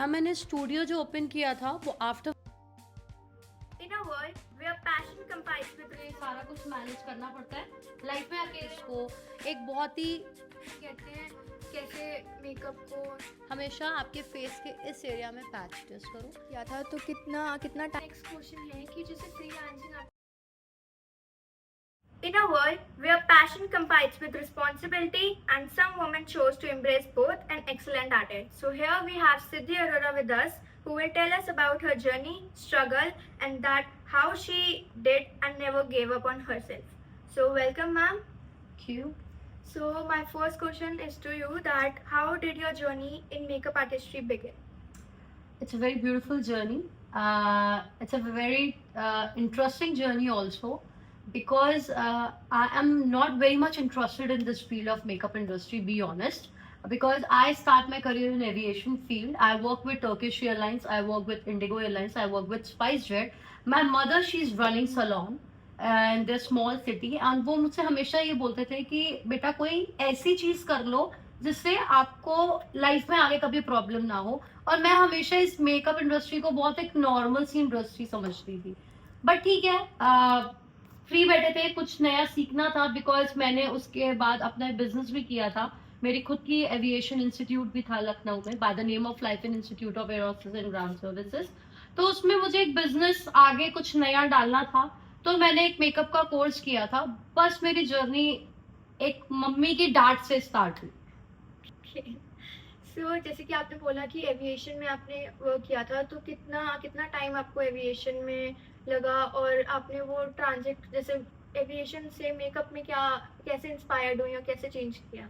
Ma'am मैंने studio जो open किया था वो after In a world where passion competes with risk, सारा कुछ मैनेज करना पड़ता है लाइफ में आके इसको एक बहुत ही कहते हैं कैसे मेकअप को हमेशा आपके फेस के इस एरिया में पैच टेस्ट करो। किया था तो कितना कितना टाइम नेक्स्ट क्वेश्चन है कि जैसे फ्रीलांसिंग आप In a world where passion competes with responsibility and some women chose to embrace both and excellent at it. So here we have Siddhi Arora with us who will tell us about her journey, struggle and that how she did and never gave up on herself. So welcome ma'am. क्यों So my first question is to you that how did your journey in makeup artistry begin? It's a very beautiful journey. It's a very interesting journey also because I am not very much interested in this field of makeup industry, be honest. Because I start my career in aviation field. I work with Turkish Airlines, I work with Indigo Airlines, I work with SpiceJet. My mother, she's running salon and they're small city and वो मुझसे हमेशा ये बोलते थे कि बेटा कोई ऐसी चीज कर लो जिससे आपको लाइफ में आगे कभी प्रॉब्लम ना हो। और मैं हमेशा इस मेकअप इंडस्ट्री को बहुत एक नॉर्मल सी इंडस्ट्री समझती थी। बट ठीक है, फ्री बैठे थे, कुछ नया सीखना था बिकॉज मैंने उसके बाद अपना बिजनेस भी किया था। मेरी खुद की एविएशन इंस्टीट्यूट भी था लखनऊ में by the name of life in institute of aerospace and ground services. तो उसमें मुझे एक बिजनेस आगे कुछ नया डालना था तो मैंने एक मेकअप का कोर्स किया था। बस मेरी जर्नी एक मम्मी की डांट से स्टार्ट हुई। So, जैसे कि आपने बोला कि एविएशन में आपने वर्क किया था तो कितना कितना टाइम आपको एविएशन में लगा और आपने वो ट्रांजिट जैसे एविएशन से मेकअप में क्या कैसे इंस्पायर्ड हुई और कैसे चेंज किया?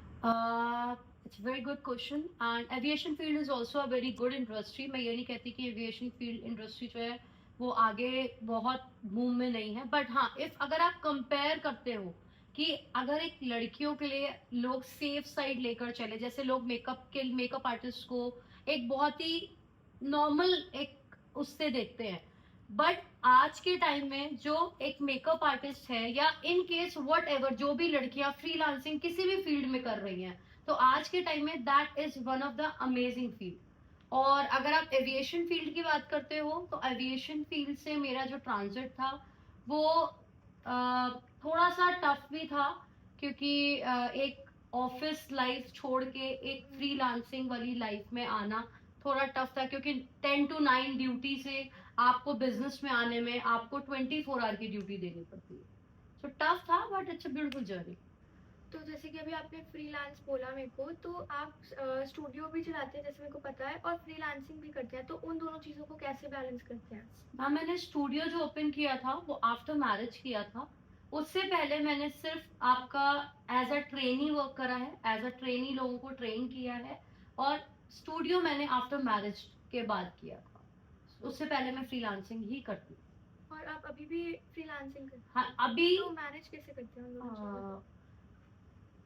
It's very good question and aviation field is also a very good industry. मैं ये नहीं कहती कि एविएशन फील्ड इंडस्ट्री जो है वो आगे बहुत बूम में नहीं है, बट हाँ इफ अगर आप कंपेयर करते हो कि अगर एक लड़कियों के लिए लोग सेफ साइड लेकर चले, जैसे लोग मेकअप आर्टिस्ट को एक बहुत ही नॉर्मल एक उससे देखते हैं, बट आज के टाइम में जो एक मेकअप आर्टिस्ट है या इन केस वट एवर जो भी लड़कियां फ्रीलांसिंग किसी भी फील्ड में कर रही हैं तो आज के टाइम में that is one of the amazing field. और अगर आप एविएशन फील्ड की बात करते हो तो एविएशन फील्ड से मेरा जो ट्रांजिट था वो थोड़ा सा टफ भी था क्योंकि एक ऑफिस लाइफ छोड़ के एक फ्रीलांसिंग वाली लाइफ में आना थोड़ा टफ था क्योंकि 10 to 9 ड्यूटी से आपको बिजनेस में आने में आपको 24 आवर की ड्यूटी देनी पड़ती है। सो टफ था but it's a beautiful journey. तो जैसे कि अभी आपने फ्रीलांस बोला मेरे को तो आप स्टूडियो भी चलाते हैं जैसे मेरे को पता है और फ्रीलांसिंग भी करते हैं तो उन दोनों चीज़ों को कैसे बैलेंस करते हैं? हाँ, मैंने स्टूडियो जो ओपन किया था वो आफ्टर मैरिज किया था। उससे पहले मैंने सिर्फ आपका एज अ ट्रेनी वर्क करा है, एज अ ट्रेनी लोगों को ट्रेन किया है और स्टूडियो मैंने आफ्टर मैरिज के बाद किया था। उससे पहले मैं फ्रीलांसिंग ही करती हूँ। और आप अभी भी फ्रीलांसिंग करते हैं? हाँ, अभी तो मैनेज कैसे करते हैं उन दोनों चीज़ों को?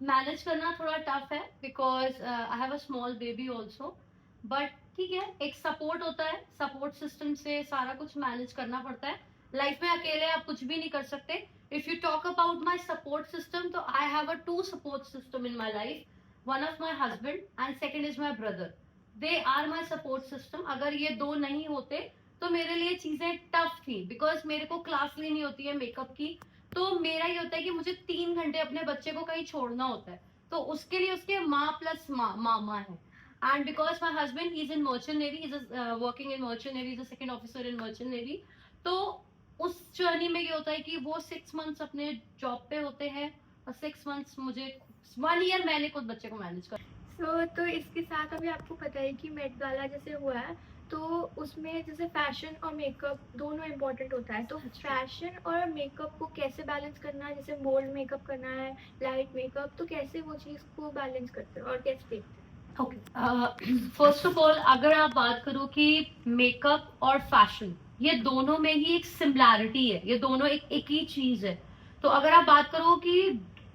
मैनेज करना थोड़ा टफ है because I have a small baby also, but ठीक है एक सपोर्ट होता है, सपोर्ट सिस्टम से सारा कुछ मैनेज करना पड़ता है। लाइफ में अकेले आप कुछ भी नहीं कर सकते। If you talk about my support system तो I have a 2 support system in my life, one of my husband and second is my brother. They are my support system. अगर ये दो नहीं होते तो मेरे लिए चीजें टफ थी बिकॉज मेरे को क्लास लेनी होती है मेकअप की। तो मेरा ये होता है कि मुझे 3 घंटे अपने बच्चे को कहीं छोड़ना होता है तो उसके लिए उसके माँ प्लस मामा है। And because my husband is in merchant navy, is working in merchant navy, is a second officer in merchant navy. तो उस जर्नी में ये होता है कि वो 6 मंथ्स अपने जॉब पे होते हैं और 6 मंथ्स मुझे 1 ईयर मैंने खुद बच्चे को मैनेज कर। तो इसके साथ अभी आपको पता है कि मेट गाला जैसे हुआ है तो उसमें जैसे फैशन और मेकअप दोनों इम्पोर्टेंट होता है तो फैशन और मेकअप को कैसे बैलेंस करना है, जैसे बोल्ड मेकअप करना है, लाइट मेकअप, तो कैसे वो चीज़ को बैलेंस करते हैं और कैसे देखते हैं? ओके, फर्स्ट ऑफ ऑल अगर आप बात करो कि मेकअप और फैशन ये दोनों में ही एक सिमिलैरिटी है, ये दोनों एक ही चीज है। तो अगर आप बात करो कि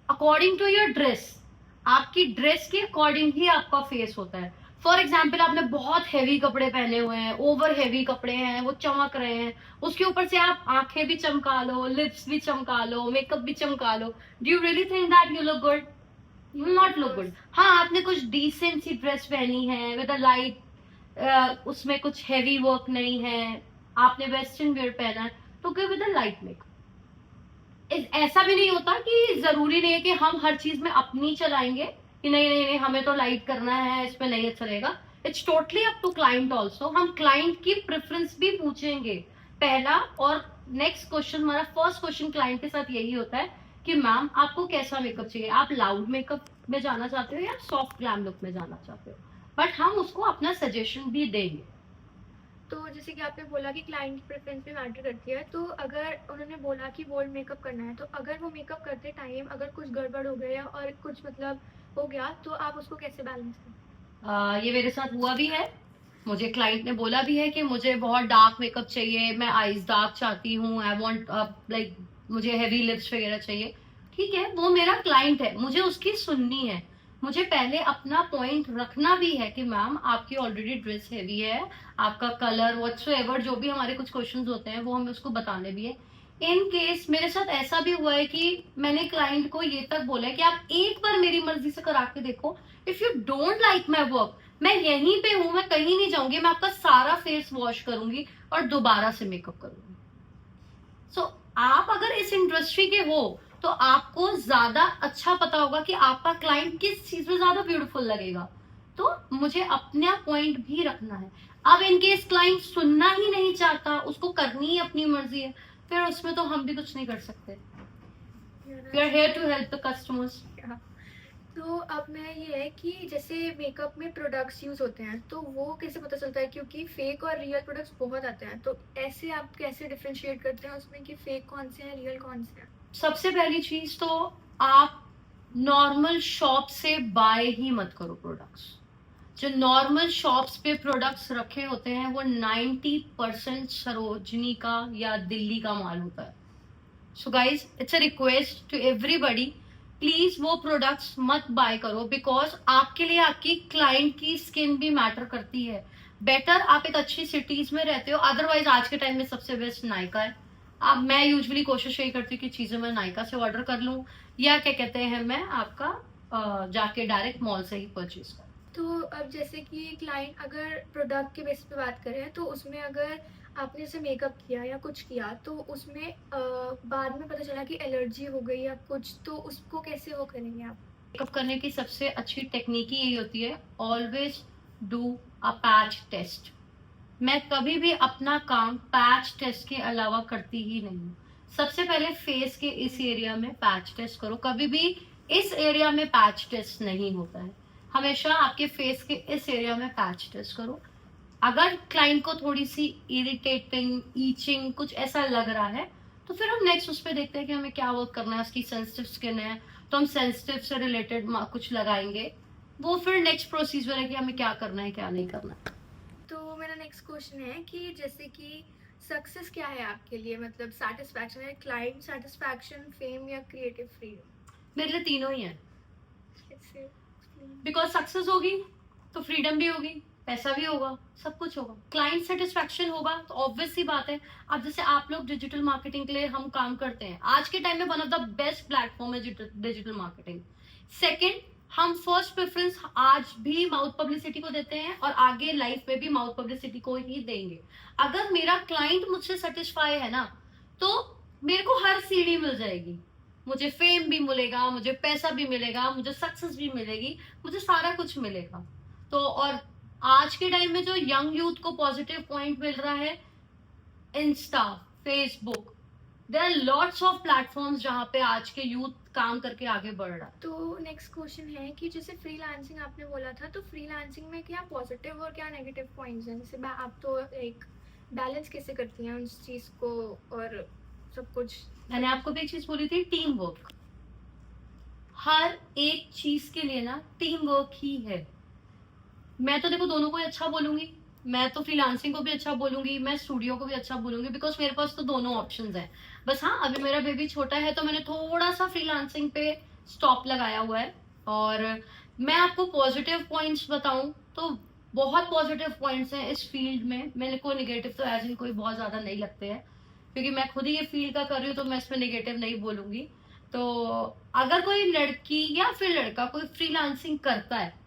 अकॉर्डिंग टू योर ड्रेस, आपकी ड्रेस के अकॉर्डिंग ही आपका फेस होता है। फॉर एग्जाम्पल आपने बहुत हैवी कपड़े पहने हुए हैं, ओवर हैवी कपड़े हैं, वो चमक रहे हैं, उसके ऊपर से आप आंखें भी चमका लो, लिप्स भी चमका लो, मेकअप भी चमका लो, do you really think that you look good? Not look good. हाँ, आपने कुछ डिसेंट सी ड्रेस पहनी है विद अ लाइट उसमें कुछ हैवी वर्क नहीं है, आपने वेस्टर्न वेयर पहना है, तो go with a light makeup. ऐसा भी नहीं होता कि जरूरी नहीं है कि हम हर चीज में अपनी चलाएंगे कि नहीं नहीं नहीं हमें तो लाइट करना है, इसमें नहीं अच्छा रहेगा। It's totally up to client also. हम क्लाइंट की प्रेफरेंस भी पूछेंगे पहला। और नेक्स्ट क्वेश्चन, हमारा फर्स्ट क्वेश्चन क्लाइंट के साथ यही होता है कि मैम आपको कैसा मेकअप चाहिए, आप लाउड मेकअप में जाना चाहते हो या सॉफ्ट ग्लैम लुक में जाना चाहते हो, बट हम उसको अपना सजेशन भी देंगे। तो जैसे कि आपने बोला कि क्लाइंट प्रेफरेंस भी मैटर करती है, तो अगर उन्होंने बोला कि बोल्ड मेकअप करना है, तो अगर वो मेकअप करते टाइम अगर कुछ गड़बड़ हो गया और कुछ मतलब हो गया, तो आप उसको कैसे बैलेंस करें? ये मेरे साथ हुआ भी है। मुझे क्लाइंट ने बोला भी है कि मुझे बहुत डार्क मेकअप चाहिए, मैं आईज डार्क चाहती हूँ, आई वांट लाइक मुझे हैवी लिप्स वगैरह चाहिए। ठीक है, वो मेरा क्लाइंट है, मुझे उसकी सुननी है। मुझे पहले अपना पॉइंट रखना भी है कि मैम आपकी ऑलरेडी ड्रेस हैवी है, आपका कलर व्हाटसोएवर जो भी हमारे कुछ क्वेश्चंस होते हैं वो हमें उसको बताने भी है। इन केस मेरे साथ ऐसा भी हुआ है कि मैंने क्लाइंट को ये तक बोला है कि आप एक बार मेरी मर्जी से करा के देखो, if you don't like my work, मैं यहीं पे हूं, मैं कहीं नहीं जाऊंगी, मैं आपका सारा फेस वॉश करूंगी और दोबारा से मेकअप करूंगी। सो आप अगर इस इंडस्ट्री के हो तो आपको ज्यादा अच्छा पता होगा कि आपका क्लाइंट किस चीज में ज्यादा ब्यूटीफुल लगेगा। तो मुझे अपना पॉइंट भी रखना है। अब इनकेस क्लाइंट सुनना ही नहीं चाहता, उसको करनी ही अपनी मर्जी है, फिर उसमें तो हम भी कुछ नहीं कर सकते। We are here to help the customers. तो अब मैं ये है कि जैसे मेकअप में प्रोडक्ट्स यूज होते हैं, तो वो कैसे पता चलता है, क्योंकि फेक और रियल प्रोडक्ट्स बहुत आते हैं, तो ऐसे आप कैसे डिफरेंशिएट करते हैं उसमें कि फेक कौन से हैं, रियल कौन से हैं? सबसे पहली चीज तो आप नॉर्मल शॉप से बाय ही मत करो प्रोडक्ट्स। जो नॉर्मल शॉप्स पे प्रोडक्ट्स रखे होते हैं वो 90% सरोजनी का या दिल्ली का माल होता है। So guys, it's a request to everybody, please वो प्रोडक्ट्स मत बाय करो, बिकॉज आपके लिए आपकी क्लाइंट की स्किन भी मैटर करती है। बेटर आप एक अच्छी सिटीज में रहते हो, अदरवाइज आज के टाइम में सबसे बेस्ट नायका है। अब मैं यूजुअली कोशिश यही करती हूँ कि चीजें मैं नायका से ऑर्डर कर लूँ, या क्या कहते हैं मैं आपका जाके डायरेक्ट मॉल से ही परचेज कर। तो अब जैसे कि क्लाइंट अगर प्रोडक्ट के बेस पे बात करें, तो उसमें अगर आपने जैसे मेकअप किया या कुछ किया, तो उसमें बाद में पता चला कि एलर्जी हो गई या कुछ, तो उसको कैसे वो करेंगे आप? मेकअप करने की सबसे अच्छी टेक्निक ही यही होती है, always do a patch test. मैं कभी भी अपना काम पैच टेस्ट के अलावा करती ही नहीं हूँ। सबसे पहले फेस के इस एरिया में पैच टेस्ट करो, कभी भी इस एरिया में पैच टेस्ट नहीं होता है, हमेशा आपके फेस के इस एरिया में पैच टेस्ट करो। अगर क्लाइंट को थोड़ी सी इरिटेटिंग, ईचिंग कुछ ऐसा लग रहा है, तो फिर हम नेक्स्ट उस पर देखते हैं कि हमें क्या वर्क करना है। उसकी सेंसिटिव स्किन है तो हम सेंसिटिव से रिलेटेड कुछ लगाएंगे, वो फिर नेक्स्ट प्रोसीजर है कि हमें क्या करना है क्या नहीं करना है। तो मेरा नेक्स्ट क्वेश्चन है कि जैसे कि सक्सेस क्या है आपके लिए, मतलब सेटिस्फैक्शन है, क्लाइंट सेटिस्फैक्शन, फेम या क्रिएटिव फ्रीडम? मेरे लिए तीनों ही है, कैसे? बिकॉज सक्सेस होगी तो फ्रीडम भी होगी, पैसा भी होगा, सब कुछ होगा। क्लाइंट सेटिस्फैक्शन होगा तो ऑब्वियस सी बात है। अब जैसे आप लोग डिजिटल मार्केटिंग के लिए हम काम करते हैं, आज के टाइम में one of the best platform है डिजिटल मार्केटिंग। सेकंड, हम फर्स्ट प्रेफरेंस आज भी माउथ पब्लिसिटी को देते हैं और आगे लाइफ में भी माउथ पब्लिसिटी को ही देंगे। अगर मेरा क्लाइंट मुझसे सेटिस्फाई है ना, तो मेरे को हर सीढ़ी मिल जाएगी, मुझे फेम भी मिलेगा, मुझे पैसा भी मिलेगा, मुझे सक्सेस भी मिलेगी, मुझे सारा कुछ मिलेगा। तो और आज के टाइम में जो यंग यूथ को पॉजिटिव पॉइंट मिल रहा है, Insta, Facebook, there are lots of platforms जहाँ पे आज के यूथ काम करके आगे बढ़ रहा है। तो नेक्स्ट क्वेश्चन है कि जैसे फ्रीलांसिंग आपने बोला था, तो फ्रीलांसिंग में क्या पॉजिटिव और क्या नेगेटिव पॉइंट्स हैं? जैसे आप तो एक बैलेंस कैसे करती हैं उस चीज़ को और सब कुछ? मैंने आपको भी एक चीज बोली थी, टीम वर्क। हर एक चीज के लिए ना टीम वर्क ही है। मैं तो देखो दोनों को ही अच्छा बोलूंगी, मैं तो फ्रीलांसिंग को भी अच्छा बोलूंगी, मैं स्टूडियो को भी अच्छा बोलूंगी, बिकॉज मेरे पास तो दोनों ऑप्शंस हैं। बस हाँ, अभी मेरा बेबी छोटा है तो मैंने थोड़ा सा फ्रीलांसिंग पे स्टॉप लगाया हुआ है। और मैं आपको पॉजिटिव पॉइंट्स बताऊं तो बहुत पॉजिटिव पॉइंट्स हैं इस फील्ड में। मेरे को निगेटिव तो एज इन कोई बहुत ज्यादा नहीं लगते हैं, क्योंकि मैं खुद ही ये फील्ड का कर रही हूँ, तो मैं इसमें निगेटिव नहीं बोलूंगी। तो अगर कोई लड़की या फिर लड़का कोई फ्रीलांसिंग करता है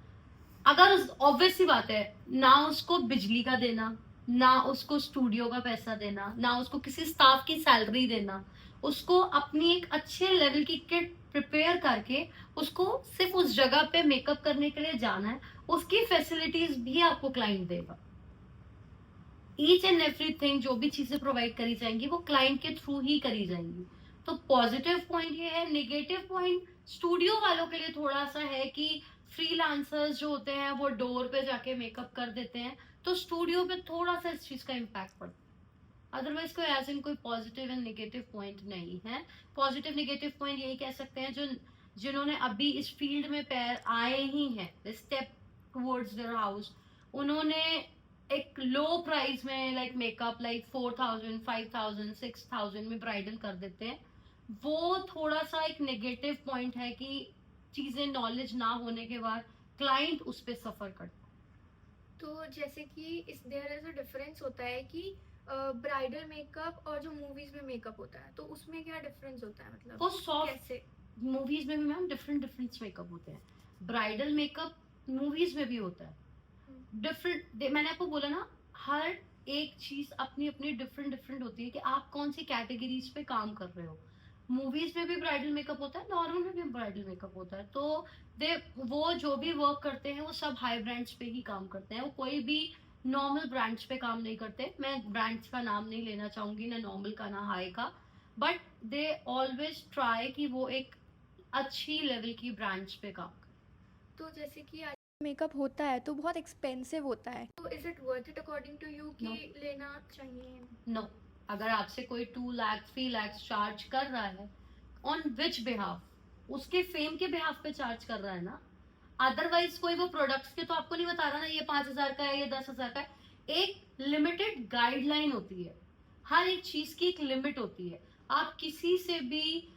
अगर ऑब्वियस सी बात है, ना उसको बिजली का देना, ना उसको स्टूडियो का पैसा देना, ना उसको किसी स्टाफ की सैलरी देना, उसको अपनी एक अच्छे लेवल की किट प्रिपेयर करके उसको सिर्फ उस जगह पे मेकअप करने के लिए जाना है, उसकी फैसिलिटीज भी आपको क्लाइंट देगा। ईच एंड एवरीथिंग जो भी चीजें प्रोवाइड करी जाएंगी वो क्लाइंट के थ्रू ही करी जाएंगी। तो पॉजिटिव पॉइंट ये है। नेगेटिव पॉइंट स्टूडियो वालों के लिए थोड़ा सा है कि फ्रीलांसर्स जो होते हैं वो डोर पे जाके मेकअप कर देते हैं, तो स्टूडियो पे थोड़ा सा इस चीज का इम्पैक्ट पड़ता है। अदरवाइज कोई एज इन कोई पॉजिटिव एंड नेगेटिव पॉइंट नहीं है। पॉजिटिव नेगेटिव पॉइंट यही कह सकते हैं, जो जिन्होंने अभी इस फील्ड में पैर आए ही हैं, स्टेप टुवर्ड्स देयर हाउस, उन्होंने एक लो प्राइस में लाइक मेकअप लाइक 4000 5000 6000 में ब्राइडल कर देते हैं। वो थोड़ा सा एक नेगेटिव पॉइंट है कि चीजें नॉलेज ना होने के बाद क्लाइंट उस पर सफर करता है। तो जैसे कि इस देयर इज अ डिफरेंस होता है कि ब्राइडल मेकअप और जो मूवीज में मेकअप होता है, तो उसमें क्या डिफरेंस होता है, मतलब वो सॉफ्ट कैसे? मूवीज में भी मैम डिफरेंट डिफरेंट मेकअप होते हैं। ब्राइडल मेकअप मूवीज में भी होता है डिफरेंट। मैंने आपको बोला ना, हर एक चीज अपनी अपनी डिफरेंट डिफरेंट होती है कि आप कौन सी कैटेगरीज पे काम कर रहे हो। मूवीज में भी ब्राइडल मेकअप होता है, नॉर्मल में भी ब्राइडल मेकअप होता है। तो दे वो जो भी वर्क करते हैं वो सब हाई ब्रांड्स पे ही काम करते हैं, वो कोई भी नॉर्मल ब्रांड्स पे काम नहीं करते। मैं ब्रांड्स का नाम नहीं लेना चाहूंगी, ना नॉर्मल का ना हाई का, बट दे ऑलवेज ट्राई कि वो एक अच्छी लेवल की ब्रांड्स पे काम करें। तो जैसे कि मेकअप होता है तो बहुत एक्सपेंसिव होता है। तो is it worth it according to you कि No. लेना चाहिए? नो, अगर आपसे कोई 2 लाख 3 लाख चार्ज कर रहा है, ऑन विच बिहाफ? उसके फेम के बिहाफ पे चार्ज कर रहा है ना। अदरवाइज कोई वो प्रोडक्ट्स के तो आपको नहीं बता रहा ना, ये 5000 का है, ये 10,000 का है। एक लिमिटेड गाइडलाइन होती है, हर एक चीज की एक लिमिट होती है। आप किसी से भी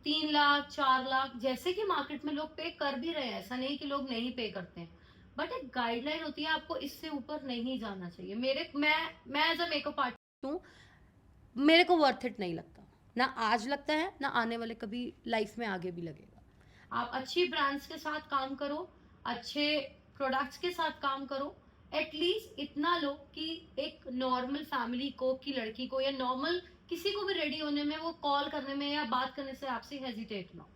3 लाख 4 लाख जैसे कि मार्केट में लोग पे कर भी रहे हैं, ऐसा नहीं कि लोग नहीं पे करते हैं, बट एक गाइडलाइन होती है, आपको इससे ऊपर नहीं जाना चाहिए। मैं एज अ मेकअप आर्टिस्ट हूँ, मेरे को वर्थ इट नहीं लगता, ना आज लगता है ना आने वाले कभी लाइफ में आगे भी लगेगा। आप अच्छी ब्रांड्स के साथ काम करो, अच्छे प्रोडक्ट्स के साथ काम करो, एटलीस्ट इतना लो कि एक नॉर्मल फैमिली को की लड़की को या नॉर्मल किसी को भी रेडी होने में, वो कॉल करने में या बात करने से आपसे हेजिटेट ना हो।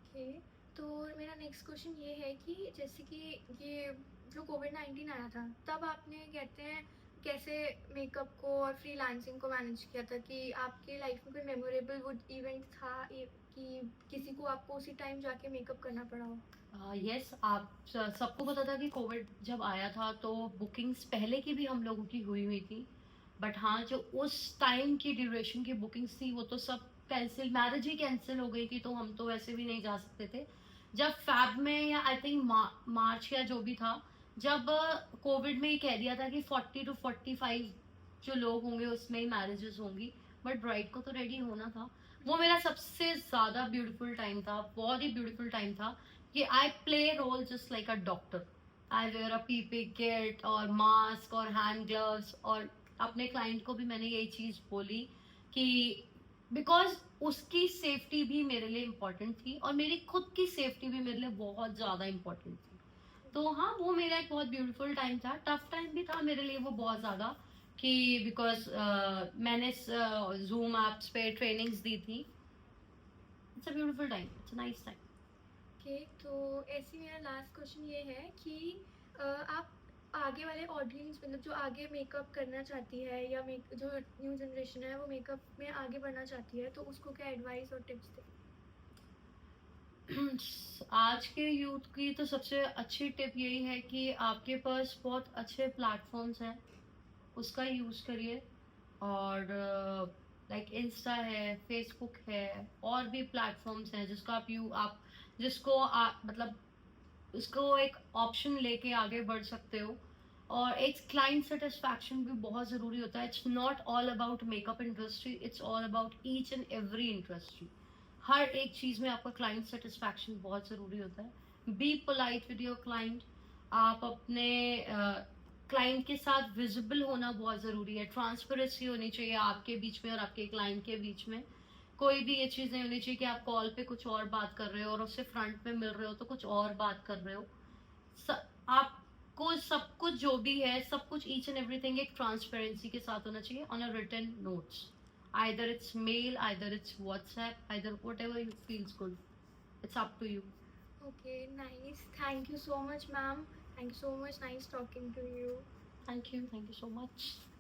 ओके, तो मेरा नेक्स्ट क्वेश्चन ये है कि जैसे कि ये जो कोविड-19 आया था, तब आपने कहते हैं कैसे मेकअप को और फ्रीलांसिंग को मैनेज किया था, कि आपके लाइफ में कोई मेमोरेबल वो इवेंट था कि किसी को आपको उसी टाइम जाके मेकअप करना पड़ा हो? यस, आप सबको पता था कि कोविड जब आया था तो बुकिंग्स पहले की भी हम लोगों की हुई थी, बट हाँ जो उस टाइम की ड्यूरेशन की बुकिंग्स थी वो तो सब कैंसिल, मैरिज ही कैंसिल हो गई थी, तो हम तो वैसे भी नहीं जा सकते थे। जब फैब में या आई थिंक मार्च या जो भी था, जब कोविड में ही कह दिया था कि 40 to 45 जो लोग होंगे उसमें ही मैरिजेस होंगी, बट ब्राइड को तो रेडी होना था। वो मेरा सबसे ज्यादा ब्यूटीफुल टाइम था, बहुत ही ब्यूटीफुल टाइम था कि I play role just like a doctor. I wear a PP kit और मास्क और हैंड ग्लव्स, और अपने क्लाइंट को भी मैंने यही चीज बोली कि बिकॉज उसकी सेफ्टी भी मेरे लिए इम्पोर्टेंट थी और मेरी खुद की सेफ्टी भी मेरे लिए बहुत ज्यादा इम्पोर्टेंट थी। तो हाँ, वो मेरा एक बहुत ब्यूटीफुल टाइम था, टफ टाइम भी था मेरे लिए वो बहुत ज्यादा, कि बिकॉज मैंने जूम एप्स पे ट्रेनिंग्स दी थी। It's a beautiful time, it's a nice time. Okay, तो ऐसे मेरा लास्ट क्वेश्चन ये है कि आप आगे वाले ऑडियंस, मतलब जो आगे मेकअप करना चाहती है या जो न्यू जनरेशन है वो मेकअप में आगे बढ़ना चाहती है, तो उसको क्या एडवाइस और टिप्स दें? आज के यूथ की तो सबसे अच्छी टिप यही है कि आपके पास बहुत अच्छे प्लेटफॉर्म्स हैं, उसका यूज करिए। और लाइक इंस्टा है, फेसबुक है, और भी प्लेटफॉर्म्स हैं जिसको आप जिसको आप मतलब उसको एक ऑप्शन लेके आगे बढ़ सकते हो। और एक क्लाइंट सेटिस्फैक्शन भी बहुत जरूरी होता है। It's not all about makeup industry, it's all about each and every industry. हर एक चीज में आपका क्लाइंट सेटिस्फैक्शन बहुत जरूरी होता है। Be polite with your client. आप अपने क्लाइंट के साथ विजिबल होना बहुत जरूरी है। ट्रांसपेरेंसी होनी चाहिए आपके बीच में और आपके क्लाइंट के बीच में। कोई भी ये चीज नहीं होनी चाहिए कि आप कॉल पे कुछ और बात कर रहे हो और उससे फ्रंट में मिल रहे हो तो कुछ और बात कर रहे हो। आपको सब कुछ जो भी है, सब कुछ ईच एंड एवरीथिंग एक ट्रांसपेरेंसी के साथ होना चाहिए on a written notes. Either it's mail, either it's WhatsApp, either whatever you feels good. It's up to you. Okay, nice. Thank you so much, ma'am. Thank you so much. Nice talking to you. Thank you so much.